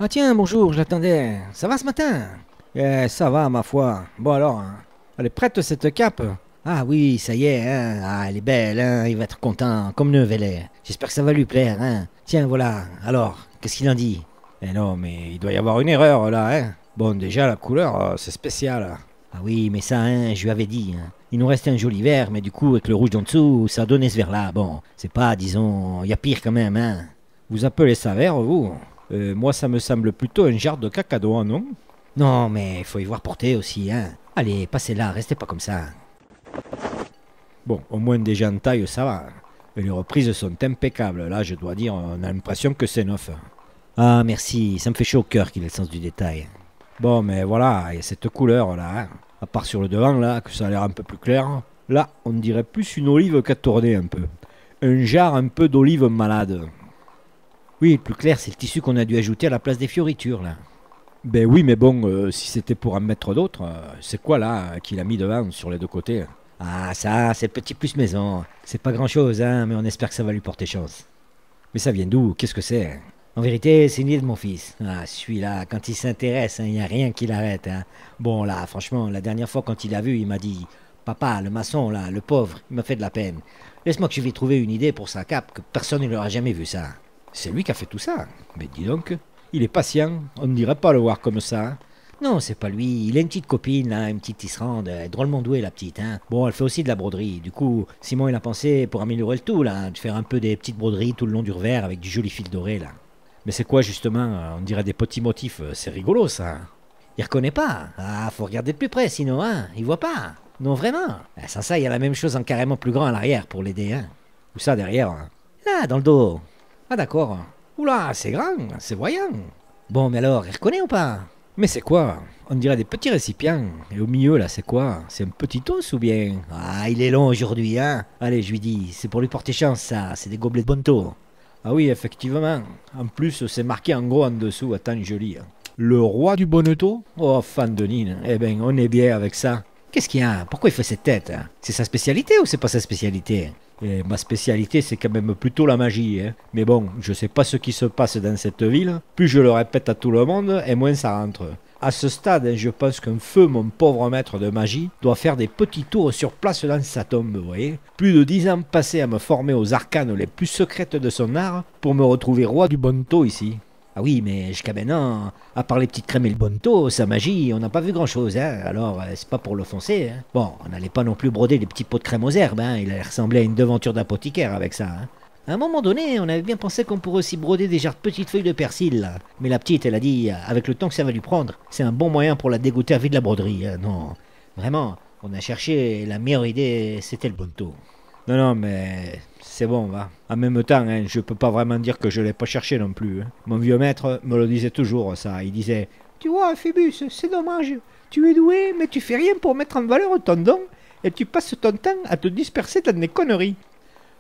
Ah tiens, bonjour, je l'attendais. Ça va ce matin? Ça va, ma foi. Bon alors, hein, elle est prête cette cape? Ah oui, ça y est, hein. Ah, elle est belle, hein. Il va être content, comme Neuvelet. J'espère que ça va lui plaire, hein. Tiens, voilà. Alors, qu'est-ce qu'il en dit? Eh non, mais il doit y avoir une erreur, là, hein. Bon, déjà, la couleur, c'est spécial. Ah oui, mais ça, hein, je lui avais dit, hein. Il nous restait un joli vert, mais du coup, avec le rouge en dessous, ça a donné ce vert-là. Bon, c'est pas, disons, il y a pire quand même, hein. Vous appelez ça vert, vous? Moi, ça me semble plutôt un genre de cacado, non? Non, mais il faut y voir porter aussi, hein. Allez, passez là, restez pas comme ça. Bon, au moins déjà en taille, ça va. Et les reprises sont impeccables. Là, je dois dire, on a l'impression que c'est neuf. Ah, merci, ça me fait chaud au cœur qu'il ait le sens du détail. Bon, mais voilà, il y a cette couleur-là, hein. À part sur le devant, là, que ça a l'air un peu plus clair. Là, on dirait plus une olive qu'a tourné un peu. Un genre un peu d'olive malade. Oui, le plus clair, c'est le tissu qu'on a dû ajouter à la place des fioritures, là. Ben oui, mais bon, si c'était pour en mettre d'autres, c'est quoi, là, qu'il a mis devant, sur les deux côtés? Ah, ça, c'est le petit plus maison. C'est pas grand-chose, hein, mais on espère que ça va lui porter chance. Mais ça vient d'où? Qu'est-ce que c'est? En vérité, c'est une idée de mon fils. Ah, celui-là, quand il s'intéresse, il n'y a rien qui l'arrête, hein. Bon, là, franchement, la dernière fois, quand il l'a vu, il m'a dit... Papa, le maçon, là, le pauvre, il m'a fait de la peine. Laisse-moi que je vais trouver une idée pour sa cape, que personne ne l'aura jamais vu ça. C'est lui qui a fait tout ça. Mais dis donc, il est patient. On ne dirait pas le voir comme ça. Hein. Non, c'est pas lui. Il a une petite copine, là, une petite Islande. Elle est drôlement douée, la petite. Hein. Bon, elle fait aussi de la broderie. Du coup, Simon, il a pensé, pour améliorer le tout, là, de faire un peu des petites broderies tout le long du revers avec du joli fil doré, là. Mais c'est quoi, justement? On dirait des petits motifs. C'est rigolo, ça. Il reconnaît pas. Ah, faut regarder de plus près, sinon, hein. Il voit pas. Non, vraiment. Sans ça, il y a la même chose en carrément plus grand à l'arrière pour l'aider, hein. Où ça, derrière? Hein. Là, dans le dos. Ah d'accord. Oula, c'est grand, c'est voyant. Bon, mais alors, il reconnaît ou pas? Mais c'est quoi? On dirait des petits récipients. Et au milieu, là, c'est quoi? C'est un petit os ou bien? Ah, il est long aujourd'hui, hein? Allez, je lui dis, c'est pour lui porter chance, ça. C'est des gobelets de Bonto. Ah oui, effectivement. En plus, c'est marqué en gros en dessous. Attends, je lis. Le roi du Bonneto? Oh, fan de Nine. Eh ben, on est bien avec ça. Qu'est-ce qu'il y a? Pourquoi il fait cette tête? C'est sa spécialité ou c'est pas sa spécialité? Et ma spécialité, c'est quand même plutôt la magie. Hein. Mais bon, je sais pas ce qui se passe dans cette ville. Plus je le répète à tout le monde, et moins ça rentre. À ce stade, je pense qu'un feu, mon pauvre maître de magie, doit faire des petits tours sur place dans sa tombe, vous voyez. Plus de 10 ans passés à me former aux arcanes les plus secrètes de son art, pour me retrouver roi du Bonto ici. Ah oui, mais jusqu'à maintenant, à part les petites crèmes et le bonneto, sa magie, on n'a pas vu grand-chose, hein. Alors, c'est pas pour l'offenser, hein. Bon, on n'allait pas non plus broder des petits pots de crème aux herbes, hein. Il ressemblait à une devanture d'apothicaire avec ça, hein. À un moment donné, on avait bien pensé qu'on pourrait aussi broder des genres de petites feuilles de persil, là. Mais la petite, elle a dit, avec le temps que ça va lui prendre, c'est un bon moyen pour la dégoûter à vie de la broderie, hein. Non, vraiment, on a cherché, la meilleure idée, c'était le bonneto. Non, non, mais c'est bon, va. En même temps, hein, je peux pas vraiment dire que je l'ai pas cherché non plus. Hein. Mon vieux maître me le disait toujours, ça. Il disait, tu vois, Phébus, c'est dommage. Tu es doué, mais tu fais rien pour mettre en valeur ton don, et tu passes ton temps à te disperser dans des conneries.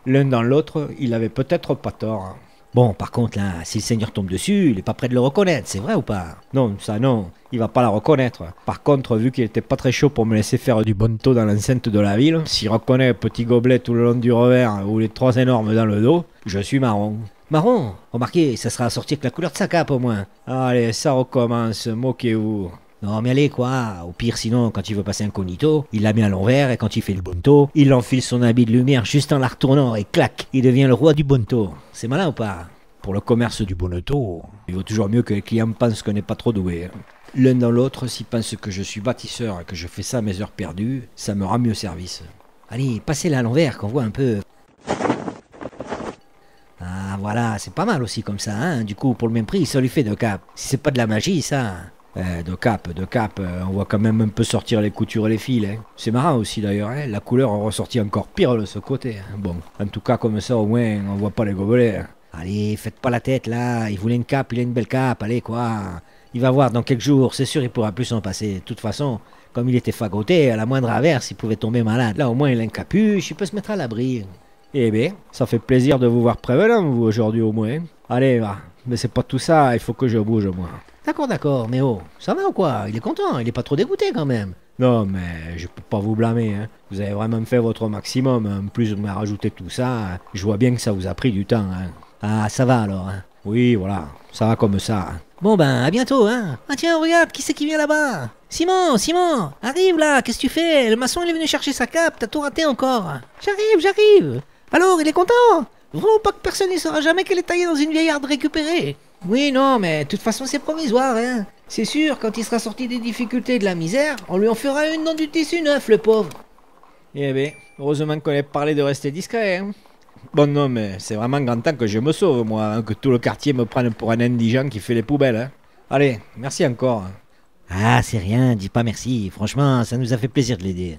L'un dans l'autre, il avait peut-être pas tort. Bon, par contre, là, si le Seigneur tombe dessus, il est pas prêt de le reconnaître, c'est vrai ou pas? Non, ça non, il va pas la reconnaître. Par contre, vu qu'il était pas très chaud pour me laisser faire du bonneto dans l'enceinte de la ville, s'il reconnaît un petit gobelet tout le long du revers ou les trois énormes dans le dos, je suis marron. Marron? Remarquez, ça sera assorti avec la couleur de sa cape au moins. Allez, ça recommence, moquez-vous. Non mais allez quoi, au pire sinon quand il veut passer incognito, il la met à l'envers et quand il fait le bonneto, il enfile son habit de lumière juste en la retournant et clac, il devient le roi du bonneto. C'est malin ou pas? Pour le commerce du bonneto, il vaut toujours mieux que les clients pensent qu'on n'est pas trop doué. L'un dans l'autre, s'ils pensent que je suis bâtisseur et que je fais ça à mes heures perdues, ça me rend mieux service. Allez, passez-la à l'envers qu'on voit un peu. Ah voilà, c'est pas mal aussi comme ça, hein. Du coup pour le même prix, ça lui fait deux capes. Si c'est pas de la magie ça... de cap, on voit quand même un peu sortir les coutures et les fils. Hein. C'est marrant aussi d'ailleurs, hein. La couleur est ressortie encore pire de ce côté. Hein. Bon, en tout cas comme ça au moins on voit pas les gobelets. Hein. Allez, faites pas la tête là, il voulait une cape, il a une belle cape, allez quoi. Il va voir dans quelques jours, c'est sûr il pourra plus s'en passer. De toute façon, comme il était fagoté, à la moindre averse il pouvait tomber malade. Là au moins il a une capuche, il peut se mettre à l'abri. Eh bien, ça fait plaisir de vous voir prévenant vous aujourd'hui au moins. Allez, va. Mais c'est pas tout ça, il faut que je bouge, moi. D'accord, mais oh, ça va ou quoi? Il est content, il est pas trop dégoûté quand même. Non, mais je peux pas vous blâmer, hein. Vous avez vraiment fait votre maximum. En plus, vous m'avez rajouté tout ça. Je vois bien que ça vous a pris du temps, hein. Ah, ça va alors, hein. Oui, voilà, ça va comme ça. Bon ben, à bientôt, hein. Ah tiens, regarde, qui c'est qui vient là-bas? Simon, arrive là, qu'est-ce que tu fais? Le maçon, il est venu chercher sa cape, t'as tout raté encore. J'arrive. Alors, il est content? Vraiment pas que personne ne saura jamais qu'elle est taillée dans une vieille arde récupérée. Oui, non, mais de toute façon, c'est provisoire, hein. C'est sûr, quand il sera sorti des difficultés et de la misère, on lui en fera une dans du tissu neuf, le pauvre. Eh bien, heureusement qu'on ait parlé de rester discret, hein. Bon, non, mais c'est vraiment grand temps que je me sauve, moi, hein, que tout le quartier me prenne pour un indigent qui fait les poubelles, hein. Allez, merci encore. Ah, c'est rien, dis pas merci. Franchement, ça nous a fait plaisir de l'aider.